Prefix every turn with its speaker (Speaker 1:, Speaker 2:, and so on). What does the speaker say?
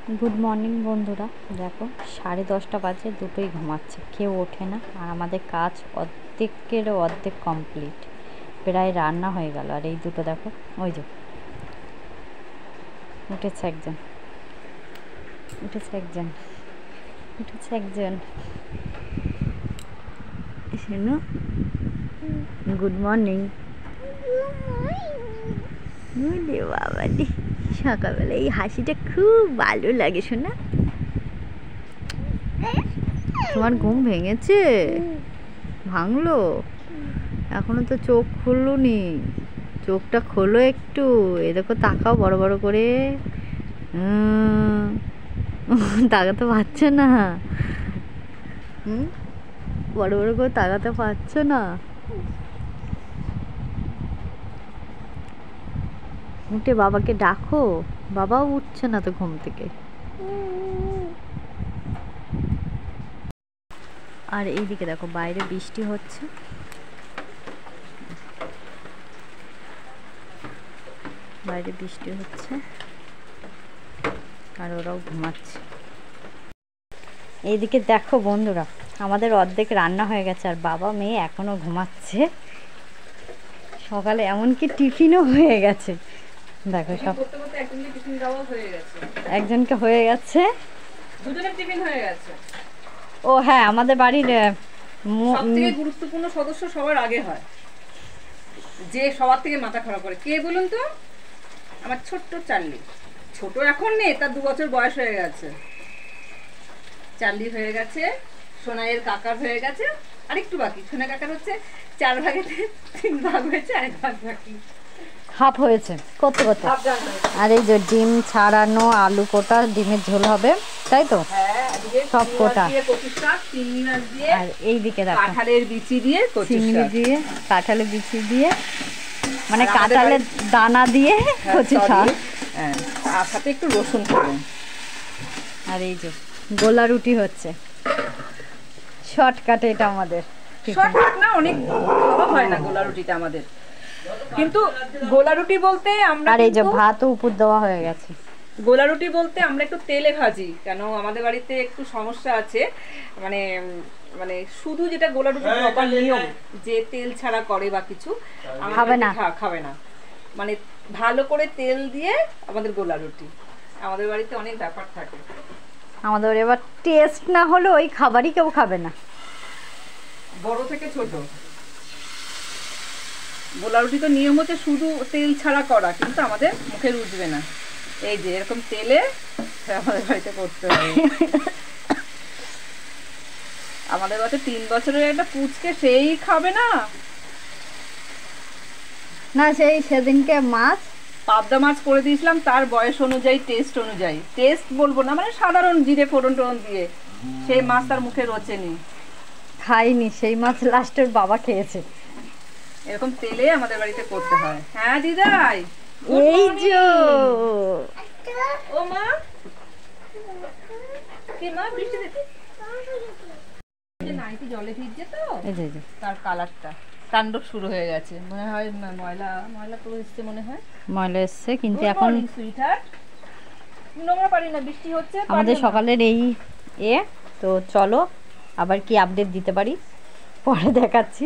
Speaker 1: Good morning বন্ধুরা। দেখো 10:30 বাজে, দুটোই ঘুমাচ্ছে, কেউ ওঠে না। আর আমাদের কাজ অর্ধেকেরও অর্ধেক কমপ্লিট, প্রায় রান্না হয়ে গেল। আর এই দুটো দেখো, ওই যে উঠেছে একজন, উঠেছে একজন, উঠেছে একজন। শোনো, গুড মর্নিং। বাবা রে, সকালবেলা এই হাসিটা খুব ভালো লাগে। শোনা, তোমার ঘুম ভেঙেছে? ভাঙলো? এখনো তো চোখ খুললো নি, চোখটা খোলো একটু। এ দেখো, তাকাও বড় বড় করে। তাকাতে পারছো না? বড় বড় করে তাকাতে পারছো না? উঠে বাবাকে ডাকো, বাবাও উঠছে না তো ঘুম থেকে। আর এইদিকে দেখো, বাইরে বৃষ্টি হচ্ছে, বাইরে বৃষ্টি হচ্ছে, আর ওরাও ঘুমাচ্ছে। এইদিকে দেখো বন্ধুরা, আমাদের অর্ধেক রান্না হয়ে গেছে, আর বাবা মেয়ে এখনো ঘুমাচ্ছে। সকালে এমনকি টিফিনও হয়ে গেছে। দেখো, সব একজনকে হয়ে গেছে,
Speaker 2: দুজনের টিফিন হয়ে গেছে।
Speaker 1: ও হ্যাঁ, আমাদের বাড়ির
Speaker 2: সবথেকে গুরুত্বপূর্ণ সদস্য সবার আগে হয়, যে সবার থেকে মাথা খারাপ করে কে বলুন তো? আমার ছোট্ট চার্লি। ছোট এখন নেই, তার 2 বছর বয়স হয়ে গেছে। চার্লি হয়ে গেছে, সোনাইয়ের কাকার হয়ে গেছে, আর একটু বাকি। সোনা কাকার হচ্ছে 4 ভাগেতে 3 ভাগ হয়েছে, 1 ভাগ বাকি।
Speaker 1: হাফ হয়েছে করতে করতে। আর এই যে ডিম ছাড়ানো, আলু কোটা, ডিমের ঝোল হবে, তাই তো? সব কোটা। আর এইদিকে দেখো,
Speaker 2: কাঁঠালের বিচি দিয়ে,
Speaker 1: চিংড়ি দিয়ে, কাঁঠালের বিচি দিয়ে, মানে কাঁঠালের দানা দিয়ে কচি শাক,
Speaker 2: আর সাথে একটু রসুন করুন।
Speaker 1: আর এই যে গোলা রুটি হচ্ছে, শর্টকাট এটা আমাদের।
Speaker 2: শর্টকাট না, অনেক খাওয়া হয় না গোলা রুটিটা আমাদের, কিন্তু গোলা রুটি বলতে আমরা,
Speaker 1: আর এই যে ভাতও উপর দেওয়া হয়ে গেছে।
Speaker 2: গোলা রুটি বলতে আমরা একটু তেলে ভাজি, কেন আমাদের বাড়িতে একটু সমস্যা আছে, মানে মানে শুধু যেটা গোলা রুটি প্রপার নিয়ম, যে তেল ছাড়া করে বা কিছু
Speaker 1: খাবে না,
Speaker 2: খাবে না, মানে ভালো করে তেল দিয়ে আমাদের গোলা রুটি। আমাদের বাড়িতে অনেক ব্যাপার থাকে।
Speaker 1: আমাদের এবার টেস্ট না হলে ওই খাবারই কেউ খাবে না,
Speaker 2: বড় থেকে ছোট। গোলা রুটি তো নিয়ম হচ্ছে শুধু তেল ছাড়া করা, কিন্তু আমাদের মুখে রুজবে না। এই যে এরকম তেলে আমাদের বাড়িতে করতে হবে। আমাদের বাড়িতে 3 বছরের একটা পুচকে, সেই খাবে না।
Speaker 1: না, সেই সেদিনকে মাছ,
Speaker 2: পাবদা মাছ করে দিয়েছিলাম তার বয়স অনুযায়ী, টেস্ট অনুযায়ী, টেস্ট বলবো না, মানে সাধারণ জিরে ফোড়ন টোড়ন দিয়ে, সেই মাছ তার মুখে রোচেনি,
Speaker 1: খাইনি। সেই মাছ লাস্টের বাবা খেয়েছে।
Speaker 2: এরকম তেলে আমাদের বাড়িতে করতে হয়। হ্যাঁ দিদাই,
Speaker 1: এই যে
Speaker 2: ও মা, কে মা? বৃষ্টি দিতে নাইটি জলে ভিজছে তো,
Speaker 1: এই যে
Speaker 2: তার কালারটা তাণ্ডব শুরু হয়ে গেছে। মনে হয় ময়লা ময়লা তো এসছে, মনে হয়
Speaker 1: ময়লা এসছে, কিন্তু এখন
Speaker 2: সুইটহার্ট নোংরা পারি না, বৃষ্টি হচ্ছে।
Speaker 1: আমাদের সকালের এই তো চলো আবার কি আপডেট দিতে পারি পরে দেখাচ্ছি।